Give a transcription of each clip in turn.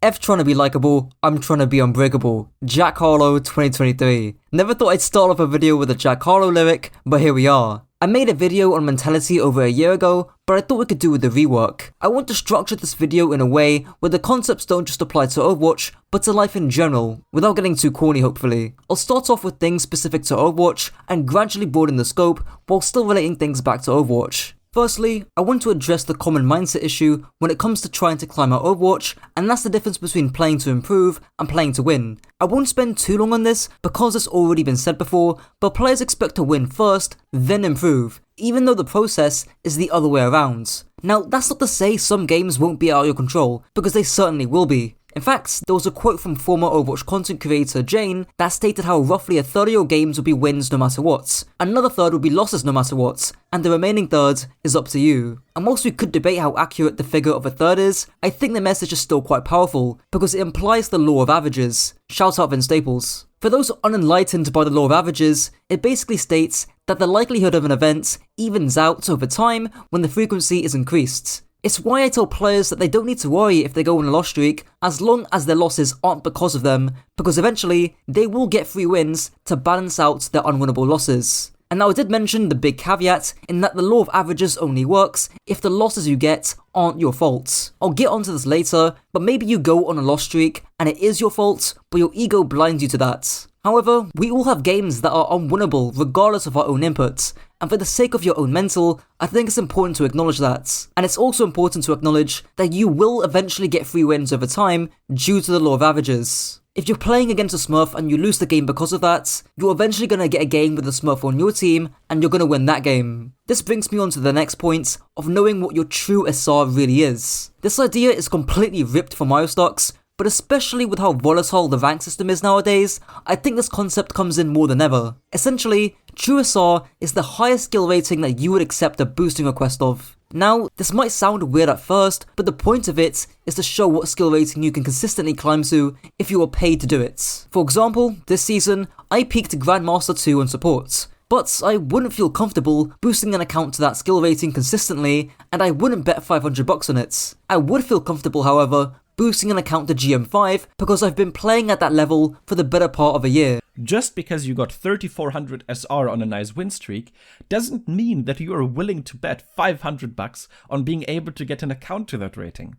F trying to be likeable, I'm trying to be unbreakable. Jack Harlow 2023. Never thought I'd start off a video with a Jack Harlow lyric, but here we are. I made a video on mentality over a year ago, but I thought we could do with a rework. I want to structure this video in a way where the concepts don't just apply to Overwatch, but to life in general, without getting too corny hopefully. I'll start off with things specific to Overwatch, and gradually broaden the scope, while still relating things back to Overwatch. Firstly, I want to address the common mindset issue when it comes to trying to climb out Overwatch, and that's the difference between playing to improve and playing to win. I won't spend too long on this because it's already been said before, but players expect to win first, then improve, even though the process is the other way around. Now, that's not to say some games won't be out of your control, because they certainly will be. In fact, there was a quote from former Overwatch content creator Jane that stated how roughly a third of your games will be wins no matter what, another third will be losses no matter what, and the remaining third is up to you. And whilst we could debate how accurate the figure of a third is, I think the message is still quite powerful, because it implies the law of averages. Shout out Vince Staples. For those unenlightened by the law of averages, it basically states that the likelihood of an event evens out over time when the frequency is increased. It's why I tell players that they don't need to worry if they go on a loss streak as long as their losses aren't because of them, because eventually they will get free wins to balance out their unwinnable losses. And now I did mention the big caveat in that the law of averages only works if the losses you get aren't your fault. I'll get onto this later, but maybe you go on a loss streak and it is your fault, but your ego blinds you to that. However, we all have games that are unwinnable regardless of our own inputs, and for the sake of your own mental, I think it's important to acknowledge that. And it's also important to acknowledge that you will eventually get free wins over time due to the law of averages. If you're playing against a Smurf and you lose the game because of that, you're eventually going to get a game with a Smurf on your team and you're going to win that game. This brings me on to the next point of knowing what your true SR really is. This idea is completely ripped from Stocks, but especially with how volatile the rank system is nowadays, I think this concept comes in more than ever. Essentially, true SR is the highest skill rating that you would accept a boosting request of. Now, this might sound weird at first, but the point of it is to show what skill rating you can consistently climb to if you are paid to do it. For example, this season, I peaked Grandmaster 2 on support, but I wouldn't feel comfortable boosting an account to that skill rating consistently, and I wouldn't bet $500 on it. I would feel comfortable, however, boosting an account to GM5 because I've been playing at that level for the better part of a year. Just because you got 3400 SR on a nice win streak doesn't mean that you are willing to bet $500 on being able to get an account to that rating.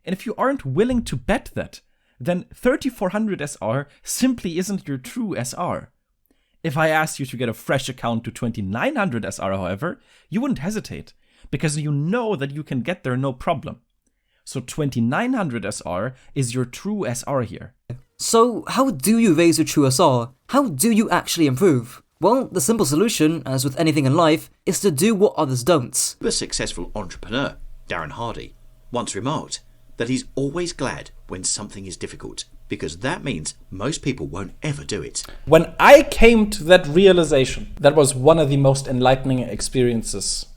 And if you aren't willing to bet that, then 3400 SR simply isn't your true SR. If I asked you to get a fresh account to 2900 SR, however, you wouldn't hesitate, because you know that you can get there no problem. So 2900 SR is your true SR here. So how do you raise your true SR? How do you actually improve? Well, the simple solution, as with anything in life, is to do what others don't. The successful entrepreneur, Darren Hardy, once remarked that he's always glad when something is difficult, because that means most people won't ever do it. When I came to that realization, that was one of the most enlightening experiences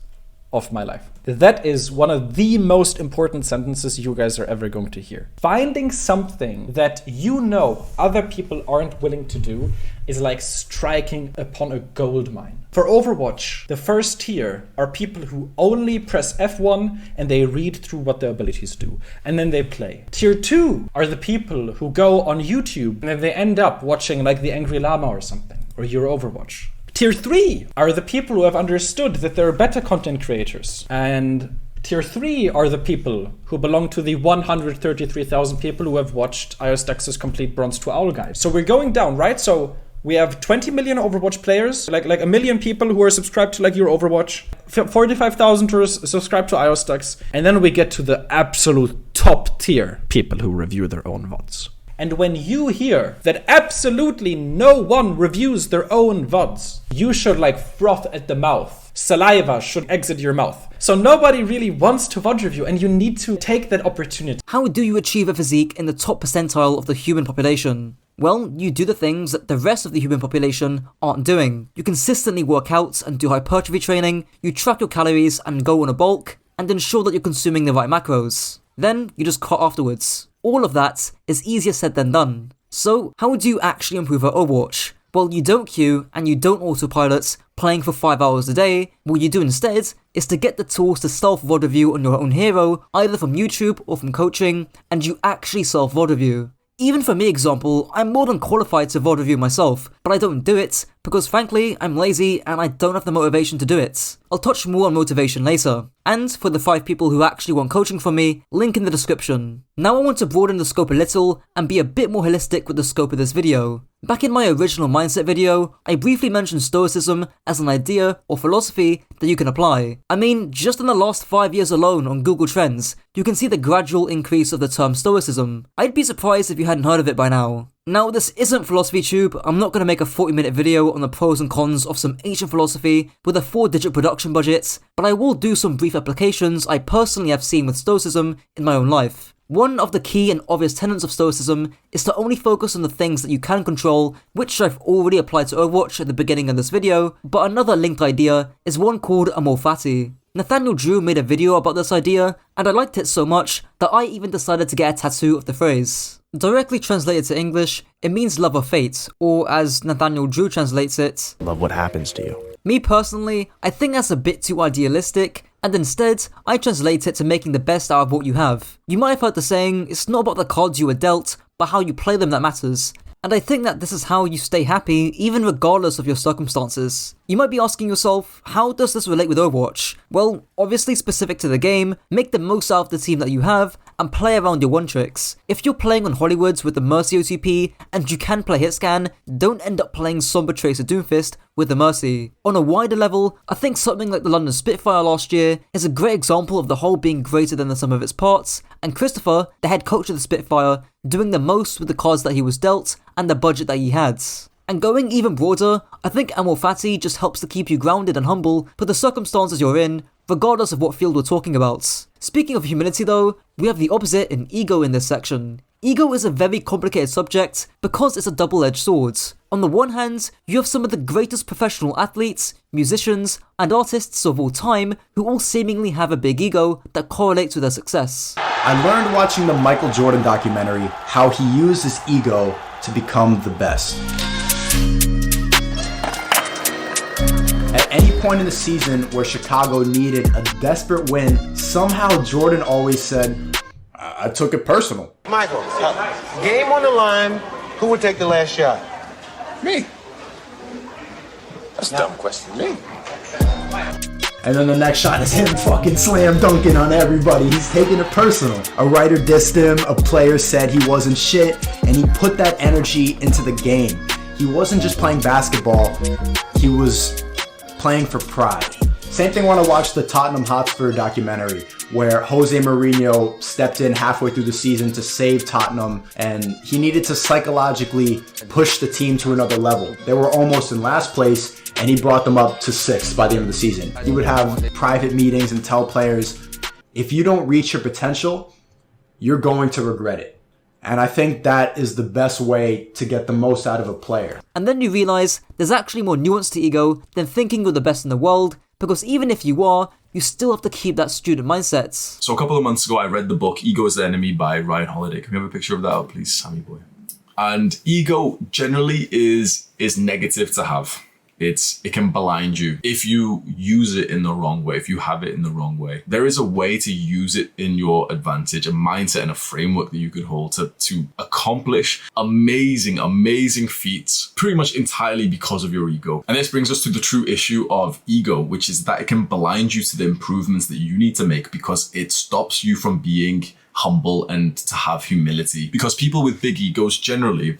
of my life. That is one of the most important sentences you guys are ever going to hear. Finding something that you know other people aren't willing to do is like striking upon a gold mine. For Overwatch, the first tier are people who only press F1 and they read through what their abilities do, and then they play. Tier 2 are the people who go on YouTube and then they end up watching like the Angry Llama or something, or your Overwatch. Tier 3 are the people who have understood that there are better content creators. And Tier 3 are the people who belong to the 133,000 people who have watched IOSDEX's complete Bronze to Owl guide. So we're going down, right? So we have 20 million Overwatch players, like a million people who are subscribed to like your Overwatch, 45,000 who are subscribed to IOSDEX, and then we get to the absolute top tier people who review their own VODs. And when you hear that absolutely no one reviews their own VODs, you should like froth at the mouth. Saliva should exit your mouth. So nobody really wants to VOD review, and you need to take that opportunity. How do you achieve a physique in the top percentile of the human population? Well, you do the things that the rest of the human population aren't doing. You consistently work out and do hypertrophy training, you track your calories and go on a bulk, and ensure that you're consuming the right macros. Then you just cut afterwards. All of that is easier said than done. So how do you actually improve at Overwatch? Well, you don't queue and you don't autopilot playing for 5 hours a day. What you do instead is to get the tools to self-VOD review on your own hero, either from YouTube or from coaching, and you actually self-VOD review. Even for me example, I'm more than qualified to VOD review myself, but I don't do it because frankly, I'm lazy and I don't have the motivation to do it. I'll touch more on motivation later. And for the 5 people who actually want coaching from me, link in the description. Now I want to broaden the scope a little and be a bit more holistic with the scope of this video. Back in my original mindset video, I briefly mentioned Stoicism as an idea or philosophy that you can apply. I mean, just in the last 5 years alone on Google Trends, you can see the gradual increase of the term Stoicism. I'd be surprised if you hadn't heard of it by now. Now, this isn't Philosophy Tube. I'm not going to make a 40-minute video on the pros and cons of some ancient philosophy with a 4-digit production budget, but I will do some brief applications I personally have seen with Stoicism in my own life. One of the key and obvious tenets of Stoicism is to only focus on the things that you can control, which I've already applied to Overwatch at the beginning of this video, but another linked idea is one called Amor Fati. Nathaniel Drew made a video about this idea, and I liked it so much that I even decided to get a tattoo of the phrase. Directly translated to English, it means love of fate, or as Nathaniel Drew translates it, love what happens to you. Me personally, I think that's a bit too idealistic, and instead, I translate it to making the best out of what you have. You might have heard the saying, it's not about the cards you were dealt, but how you play them that matters. And I think that this is how you stay happy, even regardless of your circumstances. You might be asking yourself, how does this relate with Overwatch? Well, obviously specific to the game, make the most out of the team that you have, and play around your one tricks. If you're playing on Hollywoods with the Mercy OTP, and you can play Hitscan, don't end up playing Somber Tracer Doomfist with the Mercy. On a wider level, I think something like the London Spitfire last year is a great example of the whole being greater than the sum of its parts, and Christopher, the head coach of the Spitfire, doing the most with the cards that he was dealt and the budget that he had. And going even broader, I think Amor Fati just helps to keep you grounded and humble for the circumstances you're in, regardless of what field we're talking about. Speaking of humility though, we have the opposite in ego in this section. Ego is a very complicated subject because it's a double-edged sword. On the one hand, you have some of the greatest professional athletes, musicians, and artists of all time who all seemingly have a big ego that correlates with their success. I learned watching the Michael Jordan documentary how he used his ego to become the best. At any point in the season where Chicago needed a desperate win, somehow Jordan always said, I took it personal. Michael, game on the line, who would take the last shot? Me. That's a dumb question. Me. And then the next shot is him fucking slam dunking on everybody. He's taking it personal. A writer dissed him, a player said he wasn't shit, and he put that energy into the game. He wasn't just playing basketball, he was playing for pride. Same thing when I watched the Tottenham Hotspur documentary, where Jose Mourinho stepped in halfway through the season to save Tottenham, and he needed to psychologically push the team to another level. They were almost in last place, and he brought them up to 6th by the end of the season. He would have private meetings and tell players, if you don't reach your potential, you're going to regret it. And I think that is the best way to get the most out of a player. And then you realise there's actually more nuance to ego than thinking you're the best in the world, because even if you are, you still have to keep that student mindset. So a couple of months ago, I read the book Ego is the Enemy by Ryan Holiday. Can we have a picture of that up, please, Sammy boy? And ego generally is negative to have. It can blind you if you use it in the wrong way, if you have it in the wrong way. There is a way to use it in your advantage, a mindset and a framework that you can hold to accomplish amazing feats pretty much entirely because of your ego. And this brings us to the true issue of ego, which is that it can blind you to the improvements that you need to make because it stops you from being humble and to have humility. Because people with big egos generally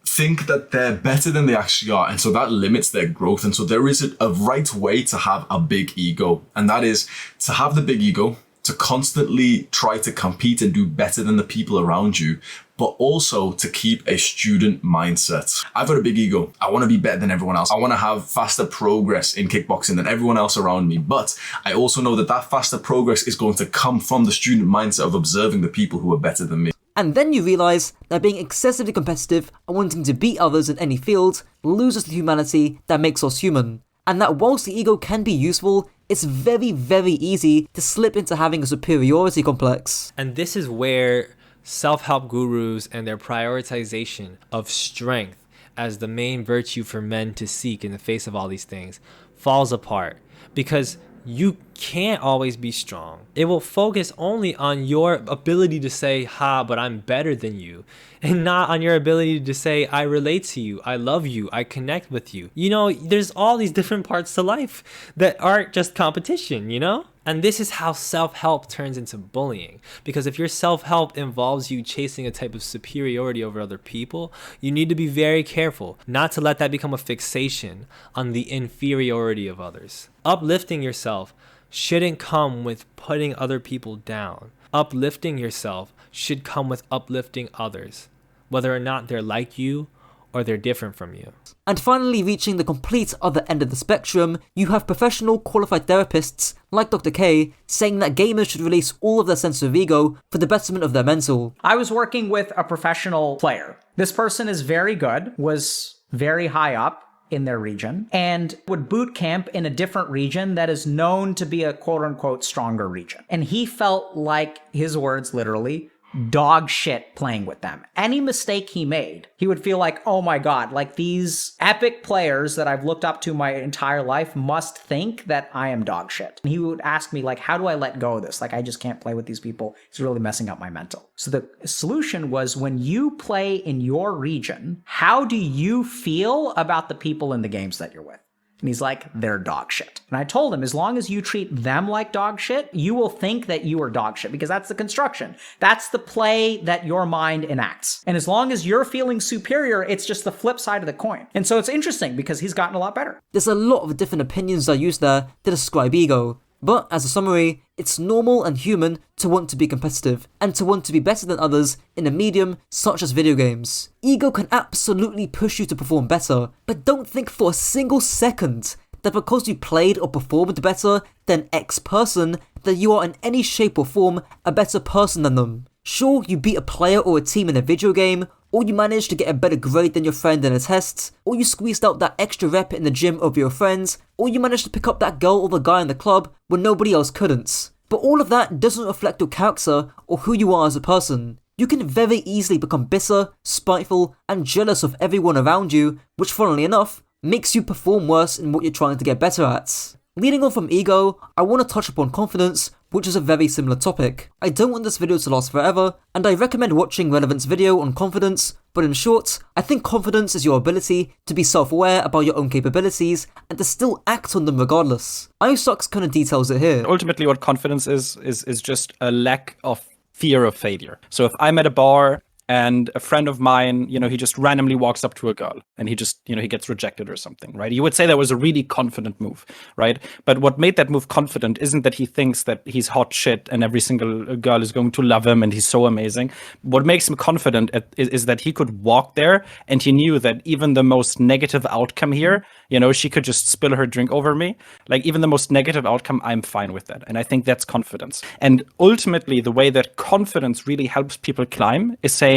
think that they're better than they actually are, and so that limits their growth. And so there is a right way to have a big ego, and that is to have the big ego, to constantly try to compete and do better than the people around you, but also to keep a student mindset. I've got a big ego. I want to be better than everyone else. I want to have faster progress in kickboxing than everyone else around me. But I also know that that faster progress is going to come from the student mindset of observing the people who are better than me. And then you realise that being excessively competitive and wanting to beat others in any field loses the humanity that makes us human. And that whilst the ego can be useful, it's very easy to slip into having a superiority complex. And this is where self-help gurus and their prioritization of strength as the main virtue for men to seek in the face of all these things falls apart, because you can't always be strong. It will focus only on your ability to say, ha, but I'm better than you, and not on your ability to say, I relate to you, I love you, I connect with you. You know, there's all these different parts to life that aren't just competition, you know? And this is how self-help turns into bullying. Because if your self-help involves you chasing a type of superiority over other people, you need to be very careful not to let that become a fixation on the inferiority of others. Uplifting yourself shouldn't come with putting other people down. Uplifting yourself should come with uplifting others, whether or not they're like you or they're different from you. And finally, reaching the complete other end of the spectrum, you have professional qualified therapists like Dr. K saying that gamers should release all of their sense of ego for the betterment of their mental. I was working with a professional player. This person is very good, was very high up in their region, and would boot camp in a different region that is known to be a quote-unquote stronger region. And he felt like, his words literally, dog shit playing with them. Any mistake he made, he would feel like, oh my god, like these epic players that I've looked up to my entire life must think that I am dog shit. And he would ask me, like, how do I let go of this? Like, I just can't play with these people. It's really messing up my mental. So the solution was, when you play in your region, how do you feel about the people in the games that you're with? And he's like, they're dog shit. And I told him, as long as you treat them like dog shit, you will think that you are dog shit, because that's the construction. That's the play that your mind enacts. And as long as you're feeling superior, it's just the flip side of the coin. And so it's interesting because he's gotten a lot better. There's a lot of different opinions I use there to describe ego. But as a summary, it's normal and human to want to be competitive and to want to be better than others in a medium such as video games. Ego can absolutely push you to perform better, but don't think for a single second that because you played or performed better than X person, that you are in any shape or form a better person than them. Sure, you beat a player or a team in a video game, or you managed to get a better grade than your friend in a test, or you squeezed out that extra rep in the gym over your friends, or you managed to pick up that girl or the guy in the club when nobody else couldn't. But all of that doesn't reflect your character or who you are as a person. You can very easily become bitter, spiteful, and jealous of everyone around you, which, funnily enough, makes you perform worse in what you're trying to get better at. Leading on from ego, I want to touch upon confidence, which is a very similar topic. I don't want this video to last forever, and I recommend watching Relevant's video on confidence, but in short, I think confidence is your ability to be self-aware about your own capabilities and to still act on them regardless. IOSUCS kind of details it here. Ultimately, what confidence is just a lack of fear of failure. So if I'm at a bar and a friend of mine, he just randomly walks up to a girl and he just, he gets rejected or something, right? You would say that was a really confident move, right? But what made that move confident isn't that he thinks that he's hot shit and every single girl is going to love him and he's so amazing. What makes him confident is that he could walk there and he knew that even the most negative outcome here, she could just spill her drink over me. Like, even the most negative outcome, I'm fine with that. And I think that's confidence. And ultimately, the way that confidence really helps people climb is saying,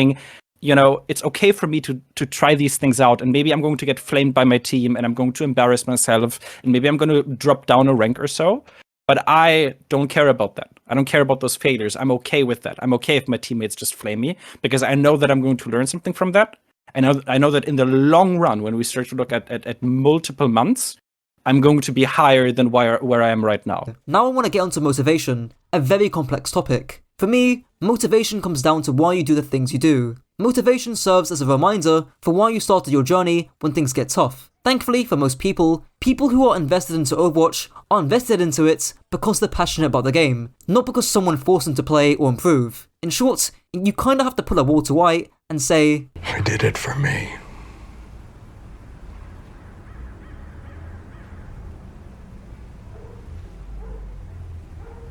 it's okay for me to try these things out, and maybe I'm going to get flamed by my team and I'm going to embarrass myself and maybe I'm going to drop down a rank or so. But I don't care about that. I don't care about those failures. I'm okay with that. I'm okay if my teammates just flame me, because I know that I'm going to learn something from that. I know that in the long run, when we start to look at multiple months, I'm going to be higher than where I am right now. Now I want to get onto motivation, a very complex topic. For me, motivation comes down to why you do the things you do. Motivation serves as a reminder for why you started your journey when things get tough. Thankfully, for most people who are invested into Overwatch are invested into it because they're passionate about the game, not because someone forced them to play or improve. In short, you kinda have to pull a Walter White and say, I did it for me.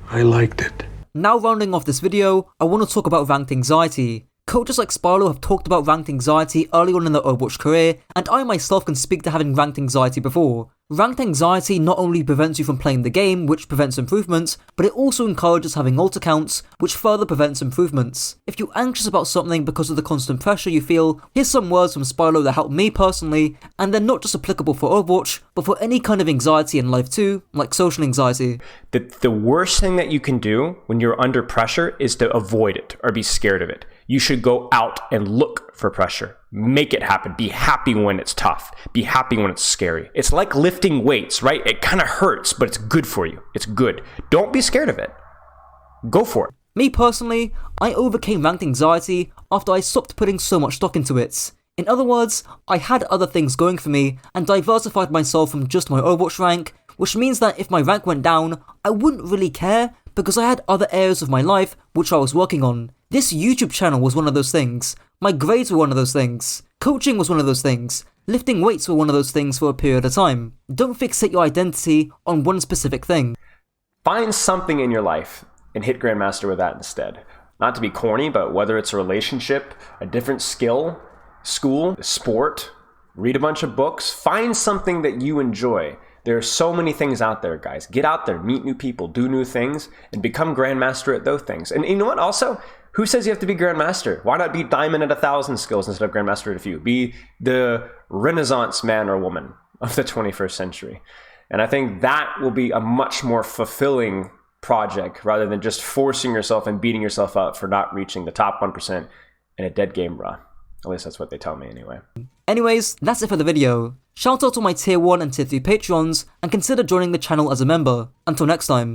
I liked it. Now rounding off this video, I want to talk about ranked anxiety. Coaches like Sparlow have talked about ranked anxiety early on in their Overwatch career, and I myself can speak to having ranked anxiety before. Ranked anxiety not only prevents you from playing the game, which prevents improvements, but it also encourages having ult accounts, which further prevents improvements. If you're anxious about something because of the constant pressure you feel, here's some words from Sparlow that helped me personally, and they're not just applicable for Overwatch, but for any kind of anxiety in life too, like social anxiety. The worst thing that you can do when you're under pressure is to avoid it or be scared of it. You should go out and look for pressure. Make it happen. Be happy when it's tough. Be happy when it's scary. It's like lifting weights, right? It kind of hurts, but it's good for you. It's good. Don't be scared of it. Go for it. Me personally, I overcame ranked anxiety after I stopped putting so much stock into it. In other words, I had other things going for me and diversified myself from just my Overwatch rank, which means that if my rank went down, I wouldn't really care because I had other areas of my life which I was working on. This YouTube channel was one of those things. My grades were one of those things. Coaching was one of those things. Lifting weights were one of those things for a period of time. Don't fixate your identity on one specific thing. Find something in your life and hit Grandmaster with that instead. Not to be corny, but whether it's a relationship, a different skill, school, sport, read a bunch of books, find something that you enjoy. There are so many things out there, guys. Get out there, meet new people, do new things, and become Grandmaster at those things. And you know what? Also, who says you have to be Grandmaster? Why not be Diamond at 1,000 skills instead of Grandmaster at a few? Be the Renaissance man or woman of the 21st century. And I think that will be a much more fulfilling project rather than just forcing yourself and beating yourself up for not reaching the top 1% in a dead game run. At least that's what they tell me anyway. Anyways, that's it for the video. Shout out to my tier 1 and tier 3 patrons and consider joining the channel as a member. Until next time.